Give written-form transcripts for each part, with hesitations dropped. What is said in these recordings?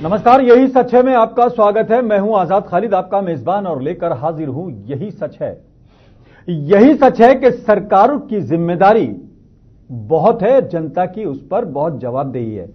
नमस्कार, यही सच है में आपका स्वागत है। मैं हूं आजाद खालिद, आपका मेजबान, और लेकर हाजिर हूं यही सच है। यही सच है कि सरकार की जिम्मेदारी बहुत है, जनता की उस पर बहुत जवाबदेही है,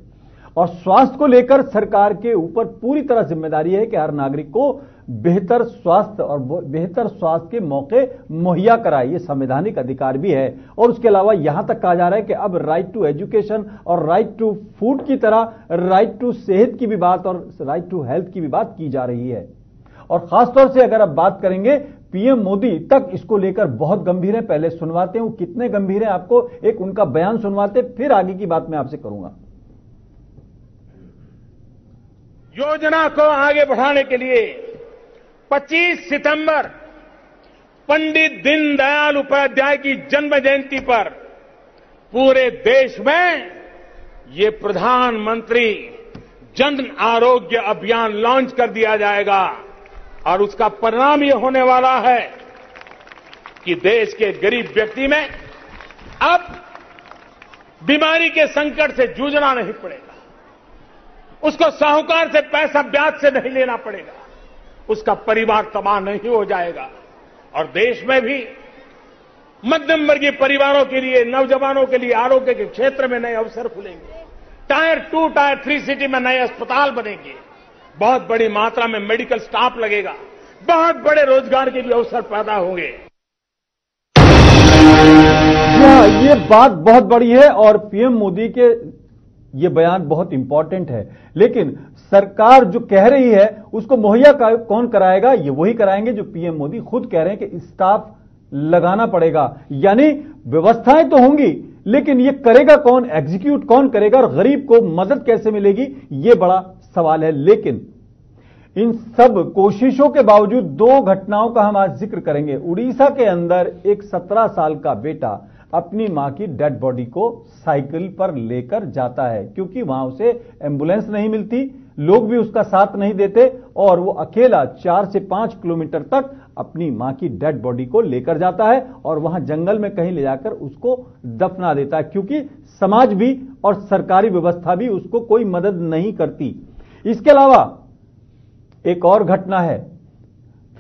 और स्वास्थ्य को लेकर सरकार के ऊपर पूरी तरह जिम्मेदारी है कि हर नागरिक को बेहतर स्वास्थ्य और बेहतर स्वास्थ्य के मौके मुहैया कराए। ये संवैधानिक अधिकार भी है। और उसके अलावा यहां तक कहा जा रहा है कि अब राइट टू एजुकेशन और राइट टू फूड की तरह राइट टू सेहत की भी बात और राइट टू हेल्थ की भी बात की जा रही है। और खासतौर से अगर आप बात करेंगे, पीएम मोदी तक इसको लेकर बहुत गंभीर है। पहले सुनवाते हैं वो कितने गंभीर हैं, आपको एक उनका बयान सुनवाते, फिर आगे की बात मैं आपसे करूंगा। योजना को आगे बढ़ाने के लिए 25 सितंबर पंडित दीनदयाल उपाध्याय की जन्म जयंती पर पूरे देश में ये प्रधानमंत्री जन आरोग्य अभियान लॉन्च कर दिया जाएगा। और उसका परिणाम ये होने वाला है कि देश के गरीब व्यक्ति में अब बीमारी के संकट से जूझना नहीं पड़ेगा, उसको साहूकार से पैसा ब्याज से नहीं लेना पड़ेगा, उसका परिवार तबाह नहीं हो जाएगा। और देश में भी मध्यम वर्गीय परिवारों के लिए, नौजवानों के लिए आरोग्य के क्षेत्र में नए अवसर खुलेंगे। टायर 2, टायर 3 सिटी में नए अस्पताल बनेंगे, बहुत बड़ी मात्रा में मेडिकल स्टाफ लगेगा, बहुत बड़े रोजगार के भी अवसर पैदा होंगे। ये बात बहुत बड़ी है और पीएम मोदी के ये बयान बहुत इंपॉर्टेंट है। लेकिन सरकार जो कह रही है उसको मुहैया कौन कराएगा? ये वही कराएंगे जो पीएम मोदी खुद कह रहे हैं कि स्टाफ लगाना पड़ेगा। यानी व्यवस्थाएं तो होंगी, लेकिन ये करेगा कौन, एग्जीक्यूट कौन करेगा, और गरीब को मदद कैसे मिलेगी, ये बड़ा सवाल है। लेकिन इन सब कोशिशों के बावजूद दो घटनाओं का हम आज जिक्र करेंगे। उड़ीसा के अंदर एक 17 साल का बेटा अपनी मां की डेड बॉडी को साइकिल पर लेकर जाता है, क्योंकि वहां उसे एम्बुलेंस नहीं मिलती, लोग भी उसका साथ नहीं देते, और वो अकेला 4 से 5 किलोमीटर तक अपनी मां की डेड बॉडी को लेकर जाता है और वहां जंगल में कहीं ले जाकर उसको दफना देता है, क्योंकि समाज भी और सरकारी व्यवस्था भी उसको कोई मदद नहीं करती। इसके अलावा एक और घटना है,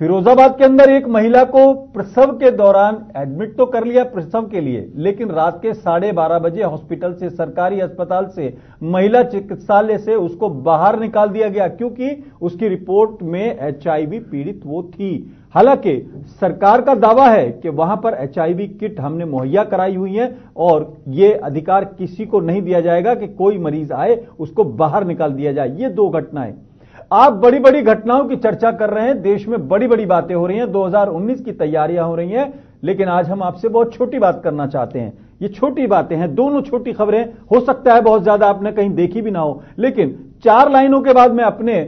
फिरोजाबाद के अंदर एक महिला को प्रसव के दौरान एडमिट तो कर लिया प्रसव के लिए, लेकिन रात के 12:30 बजे हॉस्पिटल से, सरकारी अस्पताल से, महिला चिकित्सालय से उसको बाहर निकाल दिया गया, क्योंकि उसकी रिपोर्ट में एचआईवी पीड़ित वो थी। हालांकि सरकार का दावा है कि वहां पर एचआईवी किट हमने मुहैया कराई हुई है और ये अधिकार किसी को नहीं दिया जाएगा कि कोई मरीज आए उसको बाहर निकाल दिया जाए। ये दो घटनाएं, आप बड़ी बड़ी घटनाओं की चर्चा कर रहे हैं, देश में बड़ी बड़ी बातें हो रही हैं, 2019 की तैयारियां हो रही हैं, लेकिन आज हम आपसे बहुत छोटी बात करना चाहते हैं। ये छोटी बातें हैं, दोनों छोटी खबरें, हो सकता है बहुत ज्यादा आपने कहीं देखी भी ना हो, लेकिन 4 लाइनों के बाद मैं अपने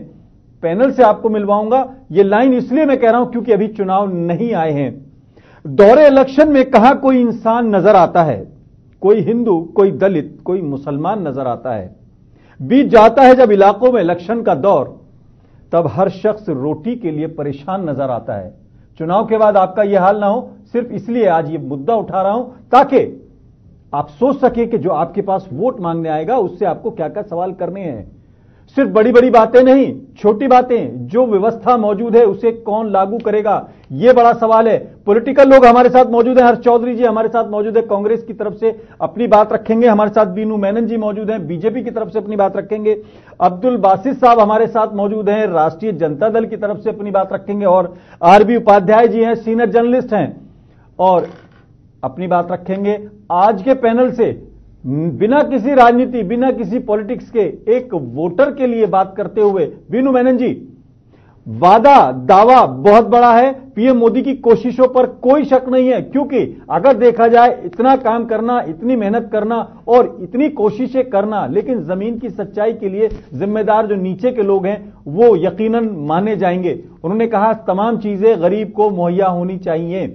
पैनल से आपको मिलवाऊंगा। ये लाइन इसलिए मैं कह रहा हूं क्योंकि अभी चुनाव नहीं आए हैं। दौरे इलेक्शन में कहां कोई इंसान नजर आता है, कोई हिंदू, कोई दलित, कोई मुसलमान नजर आता है। बीत जाता है जब इलाकों में इलेक्शन का दौर, तब हर शख्स रोटी के लिए परेशान नजर आता है। चुनाव के बाद आपका यह हाल ना हो, सिर्फ इसलिए आज ये मुद्दा उठा रहा हूं ताकि आप सोच सके कि जो आपके पास वोट मांगने आएगा उससे आपको क्या क्या सवाल करने हैं। सिर्फ बड़ी बड़ी बातें नहीं, छोटी बातें, जो व्यवस्था मौजूद है उसे कौन लागू करेगा, यह बड़ा सवाल है। पॉलिटिकल लोग हमारे साथ मौजूद हैं, हर्ष चौधरी जी हमारे साथ मौजूद है, कांग्रेस की तरफ से अपनी बात रखेंगे, हमारे साथ बीनू मेनन जी मौजूद हैं, बीजेपी की तरफ से अपनी बात रखेंगे, अब्दुल बासित साहब हमारे साथ मौजूद हैं, राष्ट्रीय जनता दल की तरफ से अपनी बात रखेंगे, और आरबी उपाध्याय जी हैं, सीनियर जर्नलिस्ट हैं, और अपनी बात रखेंगे। आज के पैनल से बिना किसी राजनीति, बिना किसी पॉलिटिक्स के एक वोटर के लिए बात करते हुए बीनू मेनन जी, वादा दावा बहुत बड़ा है, पीएम मोदी की कोशिशों पर कोई शक नहीं है, क्योंकि अगर देखा जाए इतना काम करना, इतनी मेहनत करना और इतनी कोशिशें करना, लेकिन जमीन की सच्चाई के लिए जिम्मेदार जो नीचे के लोग हैं वो यकीनन माने जाएंगे। उन्होंने कहा तमाम चीजें गरीब को मुहैया होनी चाहिए,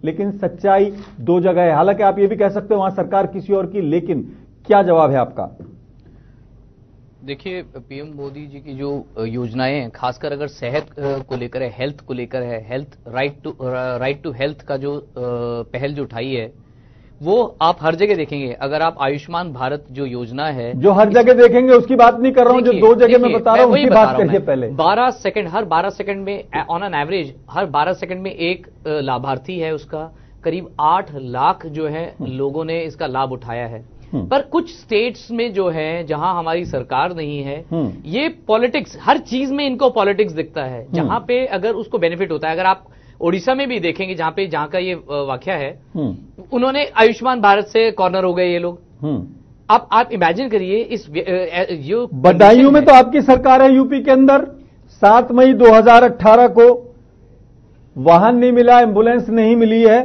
लेकिन सच्चाई दो जगह है। हालांकि आप ये भी कह सकते हो वहां सरकार किसी और की, लेकिन क्या जवाब है आपका? देखिए, पीएम मोदी जी की जो योजनाएं हैं, खासकर अगर सेहत को लेकर है, हेल्थ को लेकर है, हेल्थ राइट टू हेल्थ का जो पहल जो उठाई है, वो आप हर जगह देखेंगे। अगर आप आयुष्मान भारत जो योजना है, जो हर जगह देखेंगे उसकी बात नहीं कर रहा हूं, जो 2 जगह मैं बता रहा हूं उसकी बात करिए पहले। 12 सेकंड, हर 12 सेकंड में on an average her 12 second में एक लाभार्थी है, उसका करीब 8 लाख जो है लोगों ने इसका लाभ उठाया है। पर कुछ स्टेट्स में जो है जहां हमारी सरकार नहीं है, ये पॉलिटिक्स, हर चीज में इनको पॉलिटिक्स दिखता है। जहां पे अगर उसको बेनिफिट होता है, अगर आप ओडिशा में भी देखेंगे जहां का ये वाकया है, उन्होंने आयुष्मान भारत से कॉर्नर हो गए ये लोग। अब आप इमेजिन करिए इस जो बदायूं में तो आपकी सरकार है यूपी के अंदर, 7 मई 2018 को वाहन नहीं मिला, एम्बुलेंस नहीं मिली है,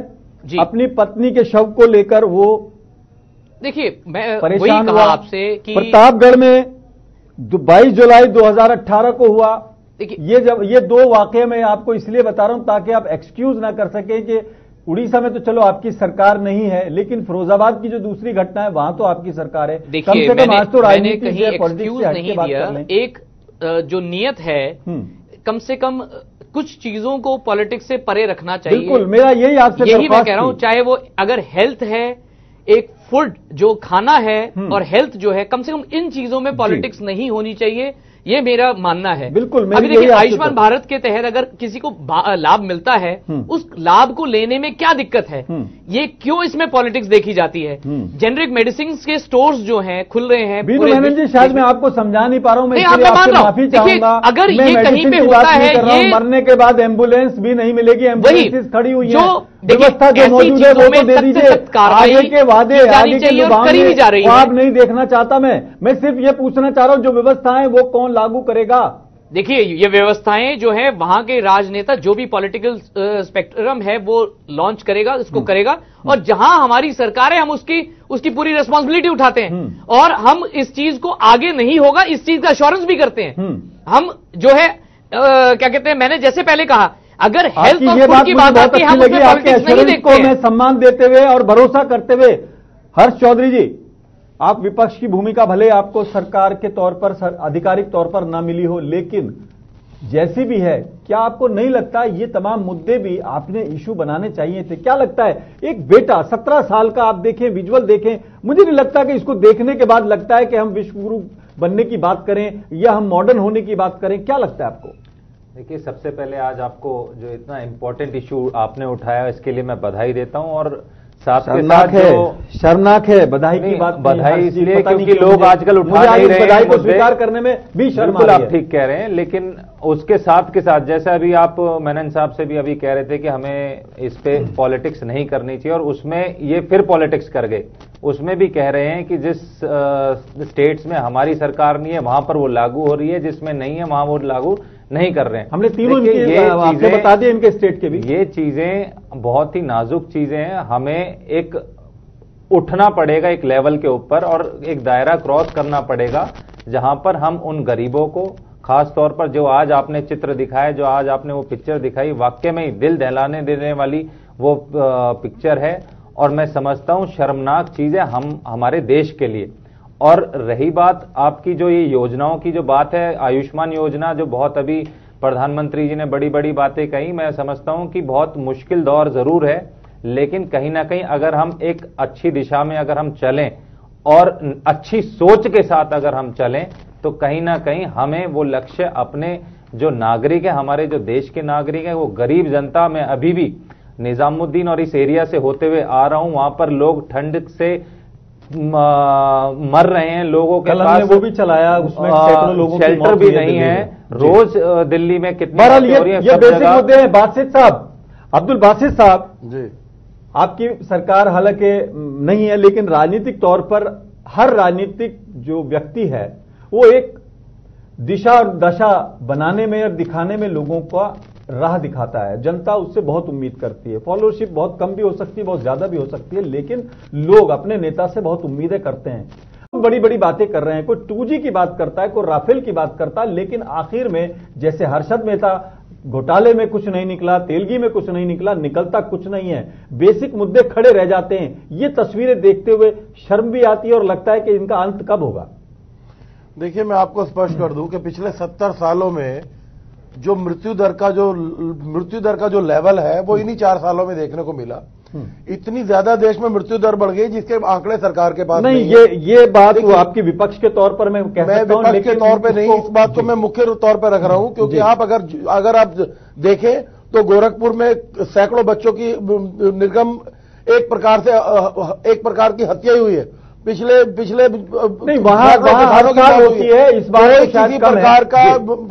अपनी पत्नी के शव को लेकर वो देखिए मैं परेशान वही कहा आपसे कि प्रतापगढ़ में 22 जुलाई 2018 को हुआ। देखिए ये 2 वाकये मैं आपको इसलिए बता रहा हूं ताकि आप एक्सक्यूज ना कर सके कि उड़ीसा में तो चलो आपकी सरकार नहीं है, लेकिन फिरोजाबाद की जो दूसरी घटना है वहां तो आपकी सरकार है। देखिए मैंने कहीं एक्सक्यूज नहीं दिया, एक जो नियत है कम से कम कुछ चीजों को पॉलिटिक्स से परे रखना चाहिए। बिल्कुल, मेरा यही मैं कह रहा हूं, चाहे वो अगर हेल्थ है, एक फूड जो खाना है और हेल्थ जो है, कम से कम इन चीजों में पॉलिटिक्स नहीं होनी चाहिए, ये मेरा मानना है। बिल्कुल। अभी देखिए आयुष्मान भारत के तहत अगर किसी को लाभ मिलता है, उस लाभ को लेने में क्या दिक्कत है? ये क्यों इसमें पॉलिटिक्स देखी जाती है? जेनरिक मेडिसिन के स्टोर्स जो हैं खुल रहे हैं। बीनू मेनन जी, शायद मैं आपको समझा नहीं पा रहा हूं, मैं माफी चाहूंगा। अगर ये कहीं पे होता है, ये मरने के बाद एम्बुलेंस भी नहीं मिलेगी, एम्बुलेंस खड़ी हुई है, व्यवस्था जो मौजूद है वो तो दे दीजिए। आगे के वादे, आगे के लुभावने आप नहीं देखना चाहता मैं सिर्फ ये पूछना चाह रहा हूं जो व्यवस्थाएं वो कौन लागू करेगा? देखिए ये व्यवस्थाएं जो है वहां के राजनेता, जो भी पॉलिटिकल स्पेक्ट्रम है वो लॉन्च करेगा, इसको करेगा, और जहां हमारी सरकार है हम उसकी पूरी रिस्पांसिबिलिटी उठाते हैं और हम इस चीज को आगे नहीं होगा इस चीज का अश्योरेंस भी करते हैं। हम जो है क्या कहते हैं, मैंने जैसे पहले कहा, अगर हेल्थ और फूड की बात आती है हम उसमें पॉलिटिक्स नहीं देखते हैं। मैं सम्मान देते हुए और भरोसा करते हुए, हर्ष चौधरी जी, आप विपक्ष की भूमिका भले आपको सरकार के तौर पर, आधिकारिक तौर पर ना मिली हो, लेकिन जैसी भी है, क्या आपको नहीं लगता ये तमाम मुद्दे भी आपने इशू बनाने चाहिए थे? क्या लगता है, एक बेटा 17 साल का, आप देखें विजुअल देखें, मुझे नहीं लगता कि इसको देखने के बाद लगता है कि हम विश्व गुरु बनने की बात करें या हम मॉडर्न होने की बात करें। क्या लगता है आपको? देखिए, सबसे पहले आज आपको जो इतना इंपॉर्टेंट इशू आपने उठाया इसके लिए मैं बधाई देता हूं, और साथ के साथ जो शर्मनाक है, बधाई की बात, बधाई इसलिए क्योंकि लोग आजकल उठा नहीं रहे हैं, बधाई को स्वीकार करने में भी शर्म आ रही है। आप ठीक कह रहे हैं, लेकिन उसके साथ के साथ जैसा अभी आप मेनन साहब से भी अभी कह रहे थे कि हमें इस पे पॉलिटिक्स नहीं करनी चाहिए, और उसमें ये फिर पॉलिटिक्स कर गए। उसमें भी कह रहे हैं कि जिस स्टेट्स में हमारी सरकार नहीं है वहां पर वो लागू हो रही है, जिसमें नहीं है वहां वो लागू नहीं कर रहे हैं। हमने तीनों आपने बता दिए इनके स्टेट के भी। ये चीजें बहुत ही नाजुक चीजें हैं, हमें एक उठना पड़ेगा एक लेवल के ऊपर और एक दायरा क्रॉस करना पड़ेगा जहां पर हम उन गरीबों को, खास तौर पर जो आज आपने चित्र दिखाया, जो आज आपने वो पिक्चर दिखाई, वाकई में ही दिल दहलाने देने वाली वो पिक्चर है, और मैं समझता हूं शर्मनाक चीज है हमारे देश के लिए। और रही बात आपकी जो ये योजनाओं की जो बात है, आयुष्मान योजना जो बहुत अभी प्रधानमंत्री जी ने बड़ी बड़ी बातें कही, मैं समझता हूं कि बहुत मुश्किल दौर जरूर है, लेकिन कहीं ना कहीं अगर हम एक अच्छी दिशा में अगर हम चलें और अच्छी सोच के साथ अगर हम चलें, तो कहीं ना कहीं हमें वो लक्ष्य अपने जो नागरिक है, हमारे जो देश के नागरिक है, वो गरीब जनता में अभी भी निजामुद्दीन और इस एरिया से होते हुए आ रहा हूं, वहां पर लोग ठंड से मर रहे हैं, लोगों के पास वो भी चलाया, उसमें सैकड़ों लोगों शेल्टर भी नहीं है। रोज दिल्ली में कितनी ये बेसिक मुद्दे हैं। बासित साहब, अब्दुल बासित साहब जी, आपकी सरकार हालांकि नहीं है, लेकिन राजनीतिक तौर पर हर राजनीतिक जो व्यक्ति है वो एक दिशा और दशा बनाने में और दिखाने में लोगों का राह दिखाता है। जनता उससे बहुत उम्मीद करती है। फॉलोअरशिप बहुत कम भी हो सकती है, बहुत ज्यादा भी हो सकती है, लेकिन लोग अपने नेता से बहुत उम्मीदें करते हैं। बड़ी बड़ी बातें कर रहे हैं, कोई 2G की बात करता है, कोई राफेल की बात करता है, लेकिन आखिर में जैसे हर्षद मेहता घोटाले में कुछ नहीं निकला, तेलगी में कुछ नहीं निकला, निकलता कुछ नहीं है, बेसिक मुद्दे खड़े रह जाते हैं। ये तस्वीरें देखते हुए शर्म भी आती है और लगता है कि इनका अंत कब होगा। देखिए, मैं आपको स्पष्ट कर दूं कि पिछले 70 सालों में जो मृत्यु दर का जो लेवल है वो इन्हीं 4 सालों में देखने को मिला। इतनी ज्यादा देश में मृत्यु दर बढ़ गई जिसके आंकड़े सरकार के पास नहीं, है। ये बात वो आपकी विपक्ष के तौर पर मैं कह सकता हूं, विपक्ष के तौर पे नहीं, इस बात को मैं मुख्य तौर पे रख रहा हूं, क्योंकि आप अगर आप देखें तो गोरखपुर में सैकड़ों बच्चों की निर्गम एक प्रकार की हत्या ही हुई है पिछले नहीं, वहां हर साल होती है। इस बार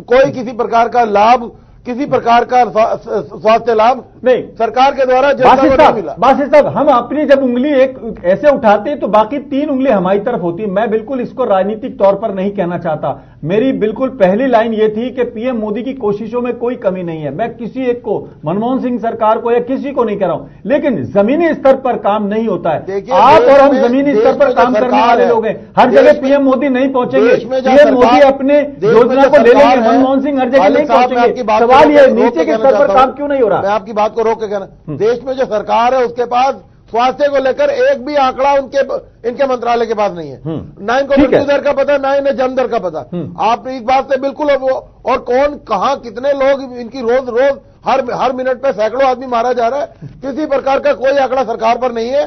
कोई किसी प्रकार का लाभ, किसी प्रकार का स्वास्थ्य लाभ नहीं सरकार के द्वारा जनता को नहीं मिला। बासित साहब, हम अपनी जब उंगली एक ऐसे उठाते हैं तो बाकी 3 उंगली हमारी तरफ होती है। मैं बिल्कुल इसको राजनीतिक तौर पर नहीं कहना चाहता। मेरी बिल्कुल पहली लाइन ये थी कि पीएम मोदी की कोशिशों में कोई कमी नहीं है। मैं किसी एक को, मनमोहन सिंह सरकार को या किसी को नहीं कह रहा हूं, लेकिन जमीनी स्तर पर काम नहीं होता है। आप और हम जमीनी स्तर पर काम करने वाले लोग हैं। हर जगह पीएम मोदी नहीं पहुंचेंगे। पीएम मोदी अपने योजना को ले लेंगे, मनमोहन सिंह हर जगह नहीं पहुंचेंगे। सवाल ये नीचे के स्तर पर काम क्यों नहीं हो रहा? मैं आपकी बात को रोक के कहना, देश में जो सरकार है उसके पास स्वास्थ्य को लेकर एक भी आंकड़ा इनके मंत्रालय के पास नहीं है। ना इनको मृत्यु दर का पता, ना इन्हें जन्म दर का पता। आप इस बात से बिल्कुल, और कौन कहां कितने लोग इनकी रोज हर मिनट पे सैकड़ों आदमी मारा जा रहा है, किसी प्रकार का कोई आंकड़ा सरकार पर नहीं है।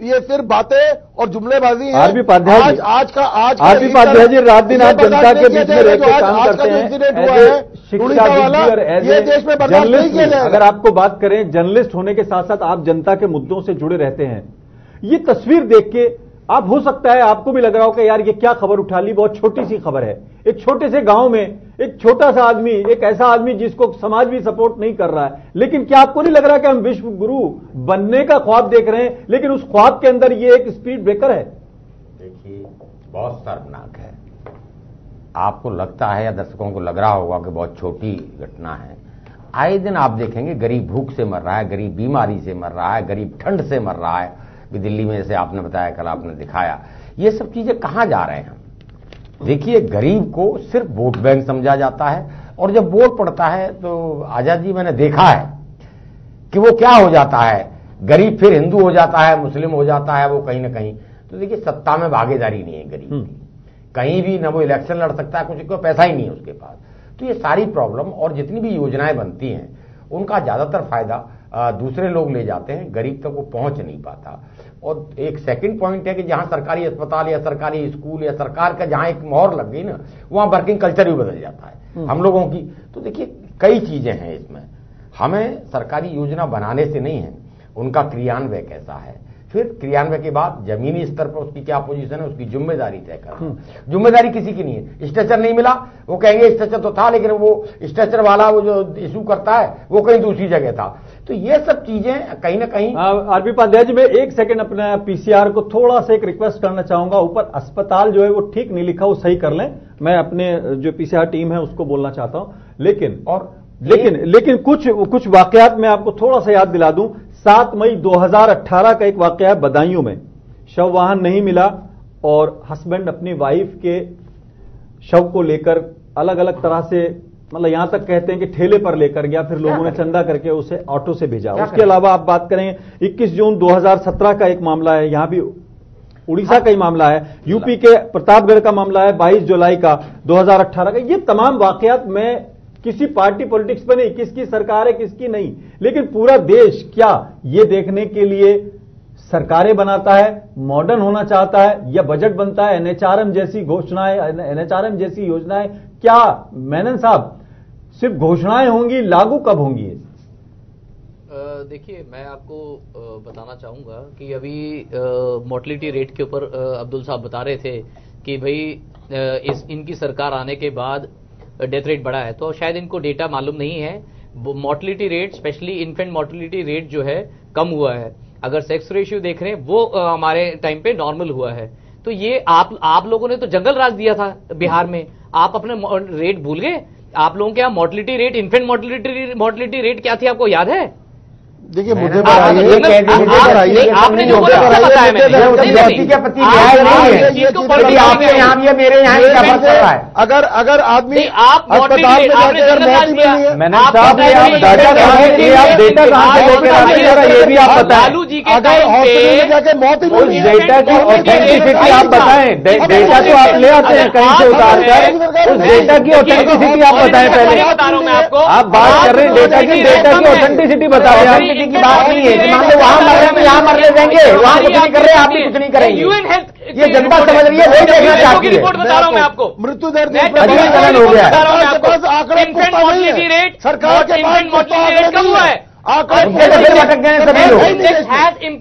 ये सिर्फ बातें और जुमलेबाजी है। आरबी पाध्याय जी, आरबी पाध्याय जी रात दिन आप जनता के बीच में रहकर काम करते हैं, शिक्षा और ये देश में बर्दाश्त नहीं किया जाएगा। अगर आपको बात करें, जर्नलिस्ट होने के साथ साथ आप जनता के मुद्दों से जुड़े रहते हैं। ये तस्वीर देख के आप, हो सकता है आपको भी लग रहा हो कि यार ये क्या खबर उठा ली, बहुत छोटी सी खबर है। एक छोटे से गांव में एक छोटा सा आदमी, एक ऐसा आदमी जिसको समाज भी सपोर्ट नहीं कर रहा है, लेकिन क्या आपको नहीं लग रहा कि हम विश्व गुरु बनने का ख्वाब देख रहे हैं, लेकिन उस ख्वाब के अंदर ये एक स्पीड ब्रेकर है? देखिए, बहुत शर्मनाक है। आपको लगता है या दर्शकों को लग रहा होगा कि बहुत छोटी घटना है। आए दिन आप देखेंगे गरीब भूख से मर रहा है, गरीब बीमारी से मर रहा है, गरीब ठंड से मर रहा है। दिल्ली में जैसे आपने बताया, कल आपने दिखाया, ये सब चीजें कहां जा रहे हैं हम? देखिए, गरीब को सिर्फ वोट बैंक समझा जाता है, और जब वोट पड़ता है तो आजाद जी, मैंने देखा है कि वो क्या हो जाता है, गरीब फिर हिंदू हो जाता है, मुस्लिम हो जाता है वो कहीं ना कहीं। तो देखिए, सत्ता में भागीदारी नहीं है गरीब की, कहीं भी न वो इलेक्शन लड़ सकता है, कुछ पैसा ही नहीं है उसके पास। तो ये सारी प्रॉब्लम, और जितनी भी योजनाएं बनती हैं उनका ज्यादातर फायदा दूसरे लोग ले जाते हैं, गरीब तक वो पहुंच नहीं पाता। और एक सेकंड पॉइंट है कि जहां सरकारी अस्पताल या सरकारी स्कूल या सरकार का जहां एक मोहर लग गई ना, वहां वर्किंग कल्चर भी बदल जाता है हम लोगों की। तो देखिए, कई चीजें हैं इसमें। हमें सरकारी योजना बनाने से नहीं है, उनका क्रियान्वय कैसा है, फिर क्रियान्वय के बाद जमीनी स्तर पर उसकी क्या पोजीशन है, उसकी जिम्मेदारी तय करना। जिम्मेदारी किसी की नहीं है। स्ट्रेचर नहीं मिला, वो कहेंगे स्ट्रेचर तो था, लेकिन वो स्ट्रेचर वाला वो जो इशू करता है वो कहीं दूसरी जगह था। तो ये सब चीजें कहीं ना कहीं। आरबी पाध्याय जी, मैं एक सेकंड अपना पीसीआर को थोड़ा सा एक रिक्वेस्ट करना चाहूंगा। ऊपर अस्पताल जो है वो ठीक नहीं लिखा, वो सही कर लें। मैं अपने जो पीसीआर टीम है उसको बोलना चाहता हूं, लेकिन कुछ वाकयात मैं आपको थोड़ा सा याद दिला दूं। 7 मई 2018 का एक वाकया है बदायूं में। शव वाहन नहीं मिला और हस्बैंड अपनी वाइफ के शव को लेकर अलग अलग तरह से, मतलब यहां तक कहते हैं कि ठेले पर लेकर गया, फिर लोगों ने चंदा करके उसे ऑटो से भेजा। उसके अलावा आप बात करें 21 जून 2017 का एक मामला है, यहां भी उड़ीसा का ही मामला है, यूपी के प्रतापगढ़ का मामला है 22 जुलाई का 2018 का। ये तमाम वाकयात, मैं किसी पार्टी पॉलिटिक्स पर नहीं, किसकी सरकार है किसकी नहीं, लेकिन पूरा देश क्या ये देखने के लिए सरकारें बनाता है, मॉडर्न होना चाहता है, या बजट बनता है, एनएचआरएम जैसी घोषणाएं, एनएचआरएम जैसी योजनाएं, क्या मेनन साहब सिर्फ घोषणाएं होंगी, लागू कब होंगी? देखिए, मैं आपको बताना चाहूंगा कि अभी मोर्टेलिटी रेट के ऊपर अब्दुल साहब बता रहे थे कि भाई इनकी सरकार आने के बाद डेथ रेट बढ़ा है, तो शायद इनको डेटा मालूम नहीं है। Mortality rate, specially infant mortality rate जो है कम हुआ है। अगर सेक्स रेशियो देख रहे हैं वो हमारे टाइम पे नॉर्मल हुआ है। तो ये आप लोगों ने तो जंगल राज दिया था बिहार में, आप अपने रेट भूल गए? आप लोगों के यहाँ mortality rate, infant mortality rate क्या थी, आपको याद है? देखिए, मुझे आपने जो बताया, मेरे यहाँ अगर आदमी आप अस्पताल में जाकर मौत ही मिली है, मैंने साहब डेटा कहां से लेकर ये भी आप बताएं। अगर हॉस्पिटल में जाकर मौत ही मिली है, डेटा की ऑथेंटिसिटी आप बताएं। डेटा तो आप ले आते हैं कहीं से उतार कर, उस डेटा की ऑथेंटिसिटी आप बताएं। पहले बता रहा हूं मैं आपको, आप बात कर रहे हैं डेटा की ऑथेंटिसिटी बता रहे हैं। पॉपुलैरिटी की बात नहीं है कि मान लो वहां मर रहे हैं तो यहाँ मरने देंगे, वहां कुछ नहीं कर रहे आप भी कुछ नहीं करेंगे। यूएन हेल्थ ये जनता समझ रही है, वही देखना चाहती है। रिपोर्ट बता रहा हूं मैं आपको, मृत्यु दर अजीबोगरीब हो गया है। इन्फेंट मोर्टेलिटी रेट सरकार के पास मोर्टेलिटी रेट कम हुआ है, आंकड़े भटक गए हैं सभी लोग।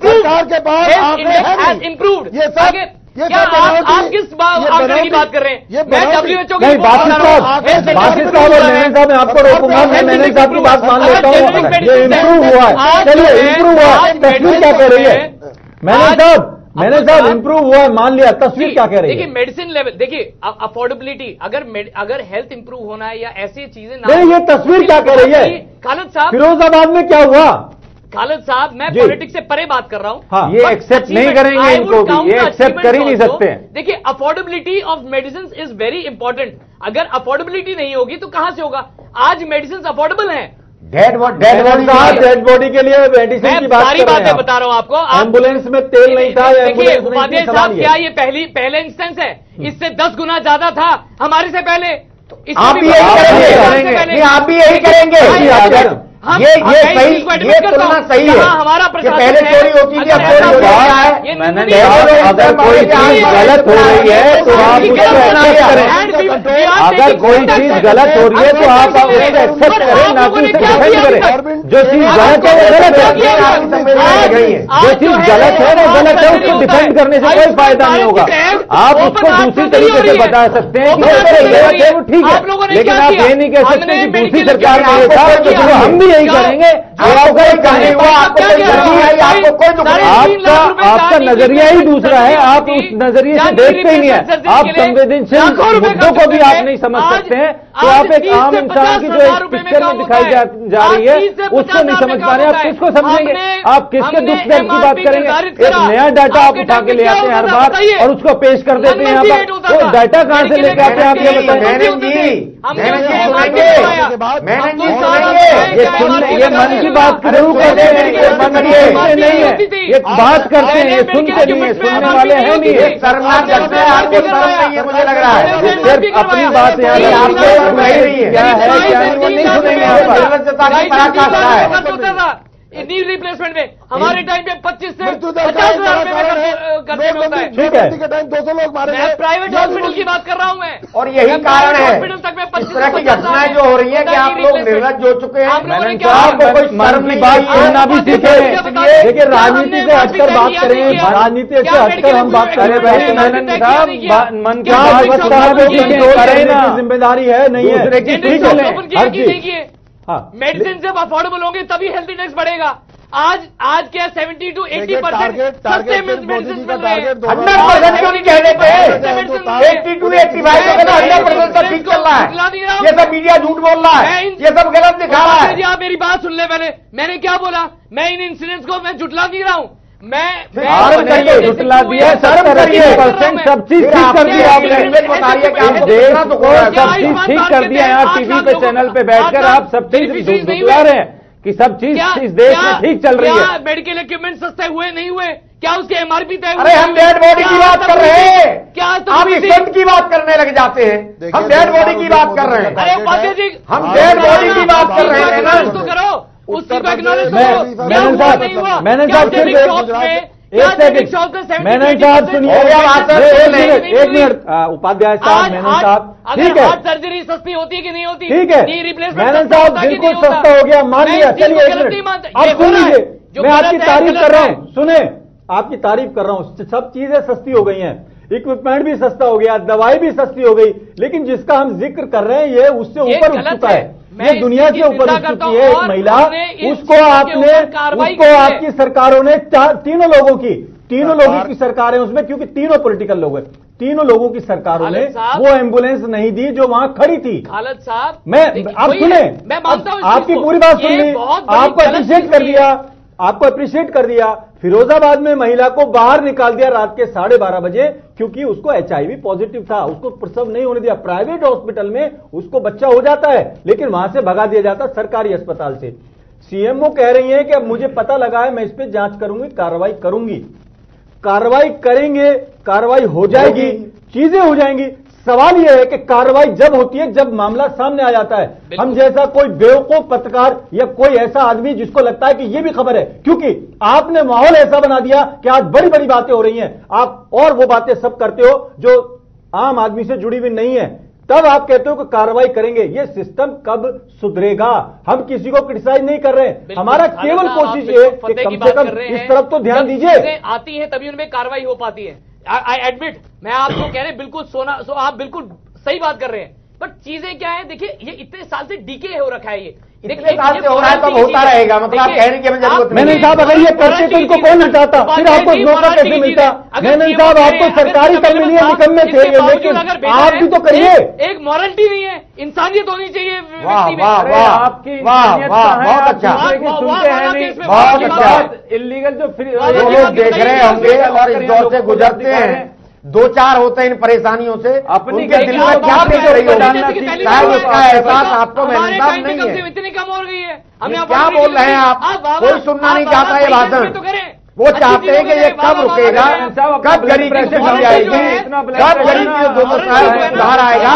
सरकार के पास आंकड़े इम्प्रूव्ड। ये सब क्या आप किस आंकड़े की बात कर रहे हैं? मैं WHO की नहीं, बासित साहब और मेनन साहब, मैं आपको रोकूंगा, मैं मेनन साहब की बात मान लेता हूँ। ये इम्प्रूव हुआ है, चलिए इम्प्रूव हुआ है, तस्वीर क्या कह रही है? मेनन साहब इम्प्रूव हुआ है, मान लिया, तस्वीर क्या कह रही है? देखिए मेडिसिन लेवल, देखिए अफोर्डेबिलिटी, अगर हेल्थ इंप्रूव होना है या ऐसी चीजें नहीं, ये तस्वीर क्या कह रही है? खालिद साहब, फिरोजाबाद में क्या हुआ? खालिद साहब, मैं पॉलिटिक्स से परे बात कर रहा हूं। हाँ, ये एक्सेप्ट नहीं करेंगे इनको भी, ये एक्सेप्ट कर ही नहीं सकते हैं। देखिए affordability of medicine is very important. अगर अफोर्डेबिलिटी नहीं होगी तो कहां से होगा? आज मेडिसिन अफोर्डेबल हैं। डेड बॉडी के लिए मेडिसिन की बात सारी बातें बता रहा हूं आपको। एम्बुलेंस में तेल नहीं था, देखिए उपाध्याय साहब, क्या ये पहले इंस्टेंस है? इससे 10 गुना ज्यादा था हमारे से पहले। आप भी यही करेंगे, आप भी यही करेंगे। ये सही, ये तुलना सही है हमारा कि पहले चोरी होती थी, अब चोरी हो रहा है। अगर कोई चीज गलत हो रही है तो आप उसको एक्सेप्ट करें। अगर कोई चीज गलत हो रही है तो आप उसको एक्सेप्ट करें, ना कि उसे डिफेंड करें। जो चीज गलत है वो गलत है, जो चीज गलत है वो गलत है, उसको डिफेंड करने से कोई फायदा नहीं होगा। आप उसको दूसरी तरीके से बता सकते हैं कि गलत है वो ठीक है, लेकिन आप ये नहीं कह सकते कि दूसरी सरकार में ये था तो हम भी यही करेंगे। आपका नजरिया ही दूसरा है, आप उस नजरिए से देखते ही नहीं है। आप संवेदनशील मुद्दों को भी आप नहीं समझ सकते हैं, तो आप एक आम इंसान की जो एक पिक्चर में दिखाई जा रही है उसको नहीं समझ पा रहे। आप किसको समझेंगे? आप किसके दुख दर्द की बात करेंगे? एक नया डाटा आप उठा के ले आते हैं हर बार और उसको पेश कर देते हैं यहाँ पर। वो डाटा कहां से लेके आते हैं आप ये बताएं। ये मन की बात जरूर करते हैं, मन की नहीं है, ये बात करते हैं, ये सुनते नहीं है, सुनने वाले हैं नहीं है। शर्मनाक करते हैं, आपको शर्म नहीं है, मुझे लग रहा है। सिर्फ अपनी बात यहाँ क्या है क्या नहीं वो नहीं सुनेंगे आप। नी रिप्लेसमेंट में हमारे टाइम पे 25 से 50,000 करने में होता है। ठीक है, टाइम 200 लोग मारे गए। प्राइवेट हॉस्पिटल की बात कर रहा हूं मैं, और यही कारण है हॉस्पिटल तक में 25 इस तरह की घटनाएं जो हो रही है कि आप लोग निर्लज्ज हो चुके हैं। आपको कोई शर्म नहीं, बात सुनना भी सीखे। देखिए राजनीति से हटकर बात करें, राजनीति से हटकर हम बात करें। भाई मेनन साहब, मन की जिम्मेदारी है नहीं है, हर चीज। हाँ, मेडिसिन जब अफोर्डेबल होंगे तभी हेल्थ इंडेक्स बढ़ेगा। आज क्या 70 to 80% सस्ते मेडिसिन मिल रहे हैं। 100% क्यों नहीं कह देते? 80 to 85 तो 100% सब ठीक चल रहा है। ये सब मीडिया झूठ बोल रहा है, ये सब गलत दिखा रहा है। आप मेरी बात सुन ले। मैंने क्या बोला? मैं इन इंसिडेंट्स को मैं जुटला नहीं रहा हूं। मैं जुटला दिया, 70% सब चीज ठीक कर दिया आपने। देश को सब चीज ठीक कर दिया। यहाँ टीवी पे चैनल पे बैठकर आप सब चीज जुटला रहे हैं कि सब चीज इस देश में ठीक चल रही है। मेडिकल इक्विपमेंट सस्ते हुए नहीं हुए? क्या उसके MRP तय? अरे हम डेड बॉडी की बात कर रहे हैं, क्या आप स्टंट की बात करने लग जाते हैं? हम डेड बॉडी की बात कर रहे हैं। अरे उपाध्याय जी, हम डेड बॉडी की बात कर रहे हैं ना, तो करो उसको एक्नॉलेज करो। मैंने साहब सिर्फ एक सेकंड, मैनन साहब सुनिए, एक मिनट। उपाध्याय साहब, मैनन साहब, ठीक है, सर्जरी सस्ती होती है कि नहीं होती? ठीक है, मैनन साहब बिल्कुल सस्ता हो गया, मान लिया। चलिए एक मिनट, अब सुन लीजिए, मैं आपकी तारीफ कर रहा हूं, सुने, आपकी तारीफ कर रहा हूं। सब चीजें सस्ती हो गई हैं, इक्विपमेंट भी सस्ता हो गया, दवाई भी सस्ती हो गई, लेकिन जिसका हम जिक्र कर रहे हैं ये उससे ऊपर उठ चुका है। ये दुनिया से ऊपर उठ चुकी है। एक महिला, उसको आपकी सरकारों ने तीनों लोगों की सरकारें उसमें, क्योंकि तीनों पॉलिटिकल लोग हैं, तीनों लोगों की सरकारों ने वो एम्बुलेंस नहीं दी जो वहां खड़ी थी। खालिद साहब, मैं आप सुने, आपकी पूरी बात सुन ली, आपको अप्रिशिएट कर दिया। फिरोजाबाद में महिला को बाहर निकाल दिया रात के 12:30 बजे, क्योंकि उसको HIV पॉजिटिव था, उसको प्रसव नहीं होने दिया। प्राइवेट हॉस्पिटल में उसको बच्चा हो जाता है, लेकिन वहां से भगा दिया जाता सरकारी अस्पताल से। CMO कह रही है कि अब मुझे पता लगा है, मैं इस पर जांच करूंगी, कार्रवाई करेंगे, कार्रवाई हो जाएगी, चीजें हो जाएंगी। सवाल यह है कि कार्रवाई जब होती है जब मामला सामने आ जाता है। हम जैसा कोई बेवकूफ पत्रकार या कोई ऐसा आदमी जिसको लगता है कि यह भी खबर है, क्योंकि आपने माहौल ऐसा बना दिया कि आज बड़ी बड़ी बातें हो रही हैं, आप और वो बातें सब करते हो जो आम आदमी से जुड़ी हुई नहीं है, तब आप कहते हो कि कार्रवाई करेंगे। ये सिस्टम कब सुधरेगा? हम किसी को क्रिटिसाइज नहीं कर रहे, हमारा केवल कोशिश है कि कम से कम इस तरफ तो ध्यान दीजिए। आती है तभी उनमें कार्रवाई हो पाती है। आई एडमिट, मैं आपको कह रहे हैं बिल्कुल आप बिल्कुल सही बात कर रहे हैं, बट चीजें क्या है, देखिए ये इतने साल से डीके हो रखा है, ये इतने साल से हो रहा है तब होता रहेगा, मतलब आप कहने की हमें जरूरत नहीं। मेनन साहब अगर ये करते तो इनको कौन हटाता, फिर आपको मौका कैसे मिलता? मेनन साहब आप तो सरकारी कर्मी लिए निकम्मे थे, लेकिन आप भी तो करिए। एक मॉरलिटी नहीं है, इंसानियत होनी चाहिए। वाह वाह वाह, आपकी बहुत अच्छा, सुनते हैं नहीं, बहुत अच्छा। इलीगल जो फ्री लोग देख रहे होंगे और इस दौर से गुजरते हैं, दो चार होते हैं इन परेशानियों से, अपनी दिल में क्या देख रही होगी, शायद उसका एहसास आपको मेनन साहब नहीं है। इतनी कम हो गई है, हमने क्या बोल रहे हैं आप? कोई सुनना नहीं चाहता ये भाषण। वो चाहते हैं कि ये कब रुकेगा, कब गरीब की सुन जाएगी, कब गरीब की जो सुधार आएगा,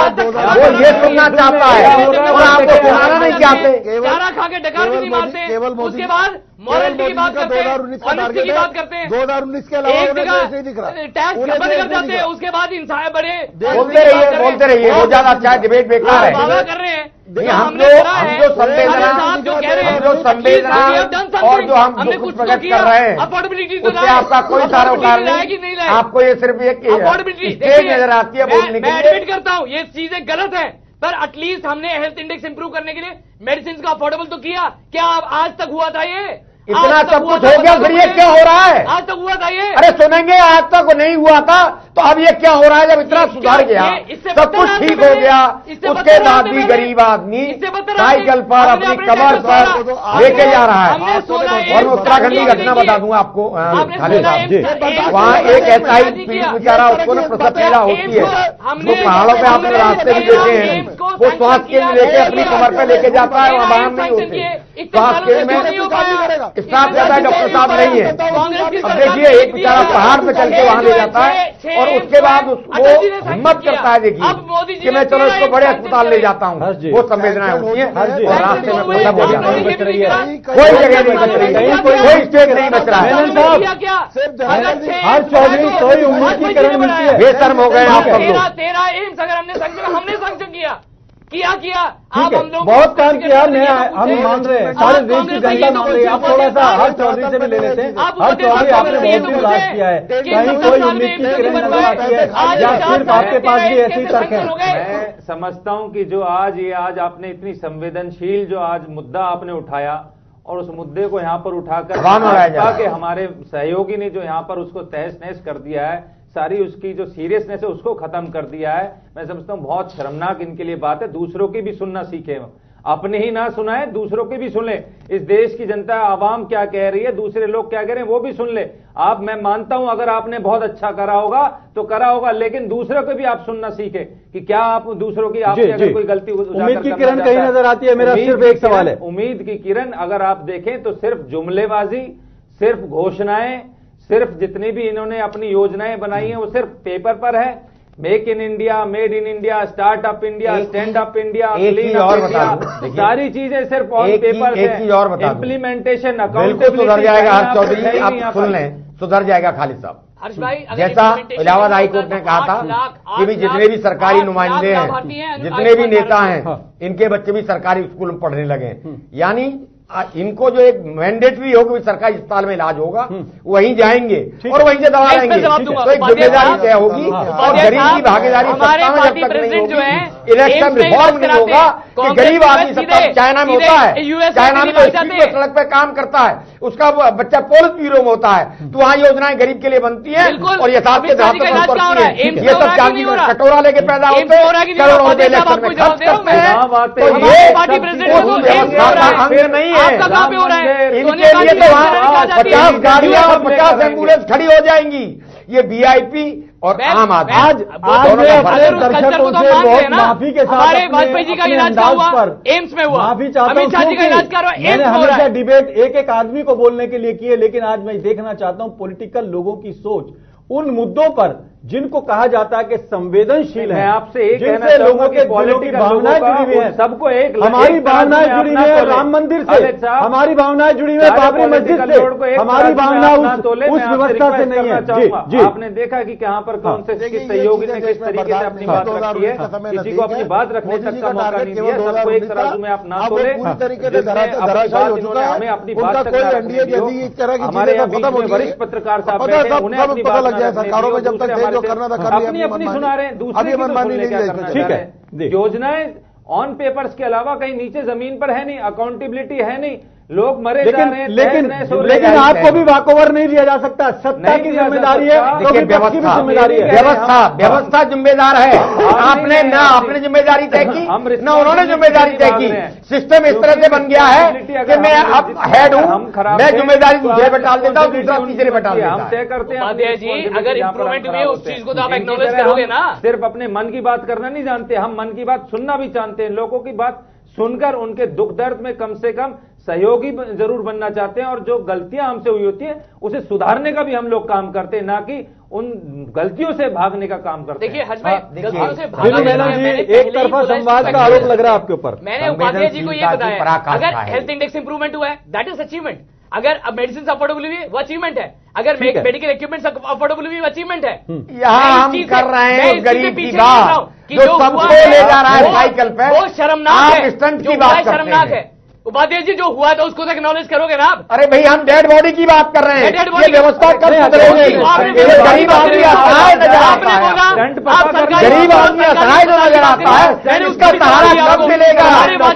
वो ये सुनना चाहता है और आपको सुनाना नहीं चाहते। चारा खा के डकार भी नहीं मारते हैं, उसके बाद मॉरलिटी की बात करते हैं, ऑनेस्टी की बात करते हैं। 2019 के अलावा एक जगह दिख रहा टैक्स बंद कर जाते हैं, उसके बाद इंसान बड़े बोलते रहिए, वो ज्यादा अच्छा है, डिबेट बेकार है। दावा कर रहे हैं, हम जो संवेदना और जो हम कुछ प्रकट कर रहे हैं उससे आपका कोई सरोकार नहीं, आपको ये सिर्फ एक स्टेज नजर आती है बोलने के लिए। मैं एडमिट करता हूँ ये चीजें गलत है, पर एटलीस्ट हमने हेल्थ इंडेक्स इंप्रूव करने के लिए मेडिसिन का अफोर्डेबल तो किया। क्या आज तक हुआ था ये? इतना सब कुछ हो गया, फिर ये क्या हो रहा है? आज तक हुआ था ये? अरे सुनेंगे, आज तक नहीं हुआ था तो अब ये क्या हो रहा है? जब इतना सुधर गया, सब कुछ ठीक हो गया, उसके बाद भी गरीब आदमी साइकिल पर अपनी कमर पर लेके जा रहा है। और मैं उत्तराखंड की घटना बता दूंगा आपको खालिद साहब जी, वहाँ एक ऐसा ही पीड़ित बेचारा, उसको ना प्रसव पीड़ा होती है, वो पहाड़ों पे आपने रास्ते भी देखे हैं, वो स्वास्थ्य केंद्र लेके अपनी कमर पे लेके जाता है, वहाँ बाहर नहीं होते। स्वास्थ्य केंद्र में स्टाफ ज्यादा डॉक्टर साहब नहीं है। अब देखिए एक बेचारा पहाड़ पे चल के वहां ले जाता है और उसके बाद उसको हिम्मत करता है, देखिए कि मैं चलो इसको बड़े अस्पताल ले जाता हूँ, वो संवेदनाएं होती है और रास्ते में खत्म हो जाता है। कोई जगह नहीं बच रही है, कोई स्टेट नहीं बच रहा है। हर चौधरी कोई उम्मीद की किरण मिलती है। बेशर्म हो गए आप सब लोग। तेरा एम्स अगर हमने सैंक्शन किया ठीक है, बहुत काम किया, हम मान रहे हैं, सारे देश की जनता मान रही है। आप थोड़ा सा हर चौधरी से भी ले लेते हैं। हर चौधरी आपने बहुत दिन राज किया है, कहीं कोई उम्मीद की किरण नजर आती है या सिर्फ आपके पास भी ऐसी तर्क है? मैं समझता हूं कि जो आज आपने इतनी संवेदनशील जो आज मुद्दा आपने उठाया और उस मुद्दे को यहाँ पर उठाकर कि हमारे सहयोगी ने जो यहाँ पर उसको तहस नहस कर दिया है, सारी उसकी जो सीरियसनेस है उसको खत्म कर दिया है। मैं समझता हूं बहुत शर्मनाक इनके लिए बात है। दूसरों की भी सुनना सीखे, अपने ही ना सुनाए, दूसरों की भी सुन ले। इस देश की जनता आवाम क्या कह रही है, दूसरे लोग क्या कह रहे हैं, वो भी सुन ले आप। मैं मानता हूं अगर आपने बहुत अच्छा करा होगा तो करा होगा, लेकिन दूसरों को भी आप सुनना सीखे कि क्या आप दूसरों की आपसे अगर कोई गलती उम्मीद की किरण कहीं नजर आती है। मेरा सिर्फ एक सवाल है, उम्मीद की किरण अगर आप देखें तो सिर्फ जुमलेबाजी, सिर्फ घोषणाएं, सिर्फ जितनी भी इन्होंने अपनी योजनाएं बनाई हैं वो सिर्फ पेपर पर है। Make in India, made in India, startup India, stand up India, clean up India, सारी चीजें सिर्फ ऑन पेपर है। इम्प्लीमेंटेशन अकाउंटेबिलिटी सुधर जाएगा। हर्ष चौधरी आप सुन लें, सुधर जाएगा खालिद साहब। जैसा इलाहाबाद हाईकोर्ट ने कहा था कि भी जितने भी सरकारी नुमाइंदे हैं, जितने भी नेता हैं, इनके बच्चे भी सरकारी स्कूल में पढ़ने लगे, यानी इनको जो एक मैंडेटरी हो कि सरकारी अस्पताल में इलाज होगा, वहीं जाएंगे और वहीं से दवा लेंगे, तो एक जिम्मेदारी तय होगी। और गरीब की भागीदारी सत्ता में जब तक नहीं होगी, इलेक्शन रिफॉर्म नहीं होगा कि गरीब आदमी सत्ता चाइना में होता है, चाइना में सड़क पे काम करता है, उसका बच्चा पोलिस ब्यूरो में होता है, तो वहाँ योजनाएं गरीब के लिए बनती है और ये साथ के साथ ये सब चांदी में कटोरा लेके पैदा होते हैं, करोड़ों रुपए इलेक्शन में खर्च करते हैं। तो ये अंग नहीं है इनके लिए, तो वहां 50 गाड़ियां और 50 एम्बुलेंस खड़ी हो जाएंगी। ये वीआईपी और आम आदमी आज मैं अपने दर्शकों से बहुत माफी के साथ वाजपेयी जी का इलाज हुआ एम्स में हुआ, माफी चाहता हूं क्योंकि मैंने हमेशा डिबेट एक एक आदमी को बोलने के लिए की है, लेकिन आज मैं देखना चाहता हूं पॉलिटिकल लोगों की सोच उन मुद्दों पर जिनको कहा जाता है कि संवेदनशील है, आपसे एक जिनसे लोगों के दिलों की भावनाएं जुड़ी हुई है, सबको एक हमारी भावनाएं जुड़ी हुई है राम मंदिर से, हमारी भावनाएं जुड़ी हुई है बाबरी मस्जिद से, हमारी भावना उस व्यवस्था से नहीं है। जी, आपने देखा कि कहां पर कौन से सहयोगी ने किस तरीके से अपनी बात रखी है, किसी को अपनी बात रखने तक का मौका नहीं दिया, सबको एक तराजू में आप ना तोले, हमें अपनी बात तक हमारे यहाँ बीच में वरिष्ठ पत्रकार साहब बैठे, उन्हें अपनी बात लग जाए सरकारों में जब तक जो करना था अपनी अपनी सुना रहे हैं, दूसरे की तो सुनने क्या करना चाह रहे हैं। योजनाएं ऑन पेपर्स के अलावा कहीं नीचे जमीन पर है नहीं, अकाउंटेबिलिटी है नहीं, लोग मरे जा रहे हैं, लेकिन आपको भी वॉकओवर नहीं दिया जा सकता, सत्ता की जिम्मेदारी है, तो विपक्ष की भी जिम्मेदारी है। व्यवस्था जिम्मेदार है। आपने ना अपनी जिम्मेदारी तय की, ना उन्होंने जिम्मेदारी तय की। सिस्टम इस तरह से बन गया है कि मैं अब हेड हूं, मैं जिम्मेदारी दूसरे पे डाल देता हूं, दूसरा तीसरे पे डाल देता हूं। हम तय करते हैं जी, अगर इंप्रूवमेंट हुई उस चीज को तो आप एक्नॉलेज करोगे ना। सिर्फ अपने मन की बात करना नहीं जानते, हम मन की बात सुनना भी जानते हैं, लोगों की बात सुनकर उनके दुख दर्द में कम से कम सहयोगी जरूर बनना चाहते हैं, और जो गलतियां हमसे हुई होती हैं उसे सुधारने का भी हम लोग काम करते हैं, ना कि उन गलतियों से भागने का काम करते हैं। देखिए हर्ष भाई, गलतियों से भागने एक तरफा संवाद का आरोप लग रहा है आपके ऊपर। मैंने उपाध्याय जी को ये बताया, अगर हेल्थ इंडेक्स इंप्रूवमेंट हुआ है दैट इज अचीवमेंट, अगर मेडिसिन अफोर्डेबल हुई वो अचीवमेंट है, अगर मेडिकल इक्विपमेंट अफोर्डेबल हुई वो अचीवमेंट है। यहाँ हम कर रहे हैं गरीब की बात, जो सबको ले जा रहा है साइकिल पे, वो शर्मनाक है, स्टंट की बात शर्मनाक है। उपाध्याय जी जो हुआ था उसको तो एक्नॉलेज करोगे ना आप? अरे भाई हम डेड बॉडी की बात कर रहे हैं, ये व्यवस्था कब सुधरेगी? गरीब आदमी असहाय नजर आता है, गरीब आदमी असहाय जो नजर आता है, इसका सहारा कब मिलेगा?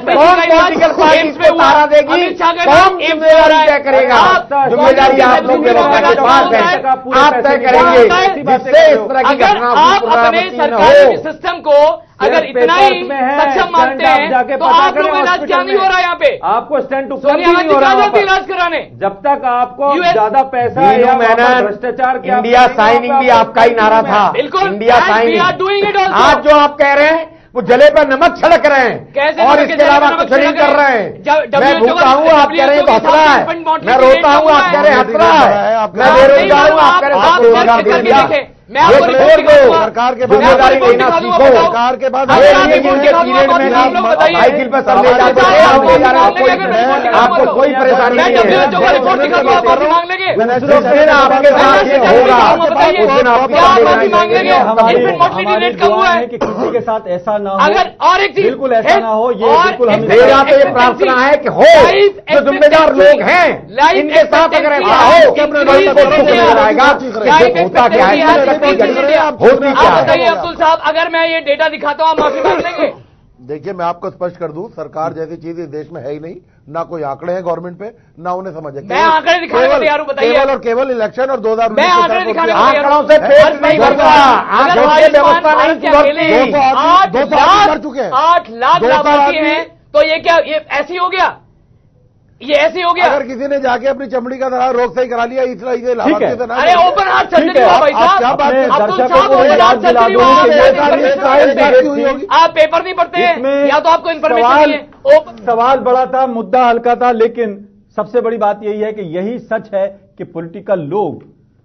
कौन पॉलिटिकल पार्टी इसमें सहारा देगी? कौन जिम्मेदारी तय करेगा? जिम्मेदारी आप लोग व्यवस्था के पास है, आप तय करेंगे, जिससे इस तरह की घटना सरकारी सिस्टम को अगर इतना ही सक्षम मानते हैं तो आप लोग इलाज क्या नहीं हो रहा है यहाँ पे? आपको स्टंट सोनिया गांधी कहाँ जाती है इलाज कराने? जब तक आपको ज्यादा पैसा या भ्रष्टाचार के इंडिया साइनिंग भी आपका ही नारा था। बिल्कुल, इंडिया साइनिंग। आज जो आप कह रहे हैं वो जले पर नमक छिड़क रहे हैं और इसके अलावा कुछ नहीं कर रहे हैं। मैं भूखा हूँ, आप कह रहे हैं तो हंस रहा है, मैं रोता हूँ, आप कह रहे हैं हंस रहा है, मैं बेरोजगार हूँ, आप कह रहे हैं रोजगार दे दिया। मैं आपको रिपोर्ट दो, सरकार के जिम्मेदारी लेना सीखो। सरकार के बाद पीरियड में साइकिल पर सब ले जाते हैं, आपको कोई परेशानी नहीं है। आपके साथ ये होगा, उस दिन आपकी कि किसी के साथ ऐसा ना हो, अगर और एक चीज बिल्कुल ऐसा ना हो, ये बिल्कुल मेरा तो ये प्रार्थना है कि हो, जो जिम्मेदार लोग हैं इनके साथ अगर ऐसा हो कि अपने लोगों को दुख मिल जाएगा, होता क्या है? बताइए अब्दुल साहब, अगर मैं ये डेटा दिखाता हूं आप माफी मांग लेंगे? देखिए मैं आपको स्पष्ट कर दूं, सरकार जैसी चीज इस देश में है ही नहीं, ना कोई आंकड़े हैं गवर्नमेंट पे, ना उन्हें समझ है। मैं आंकड़े दिखाने को तैयार हूं, बताइए। केवल और केवल इलेक्शन और 2019 मैं आंकड़े दिखाने को आंकड़ों से पेश नहीं करता, आंकड़ों से व्यवस्था नहीं सुधरती। 8 लाख लाभार्थी हैं, तो ये क्या ये ऐसी हो गया? ये ऐसे हो गया? अगर किसी ने जाके अपनी चमड़ी का दरार रोग सही करा लिया, इसलिए लाभार्थी से ना, अरे ओपन हार्ट सर्जरी हुआ भाई साहब, क्या बात है? आप पेपर नहीं पढ़ते हैं या तो आपको इन्फॉर्मेशन नहीं है। सवाल बड़ा था, मुद्दा हल्का था, लेकिन सबसे बड़ी बात यही है कि यही सच है कि पॉलिटिकल लोग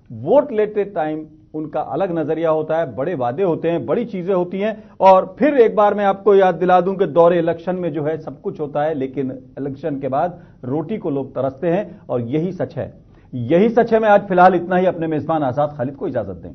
वोट लेते टाइम उनका अलग नजरिया होता है, बड़े वादे होते हैं, बड़ी चीजें होती हैं, और फिर एक बार मैं आपको याद दिला दूं कि दौरे इलेक्शन में जो है सब कुछ होता है, लेकिन इलेक्शन के बाद रोटी को लोग तरसते हैं, और यही सच है। यही सच है। मैं आज फिलहाल इतना ही, अपने मेजबान आजाद खालिद को इजाजत दें।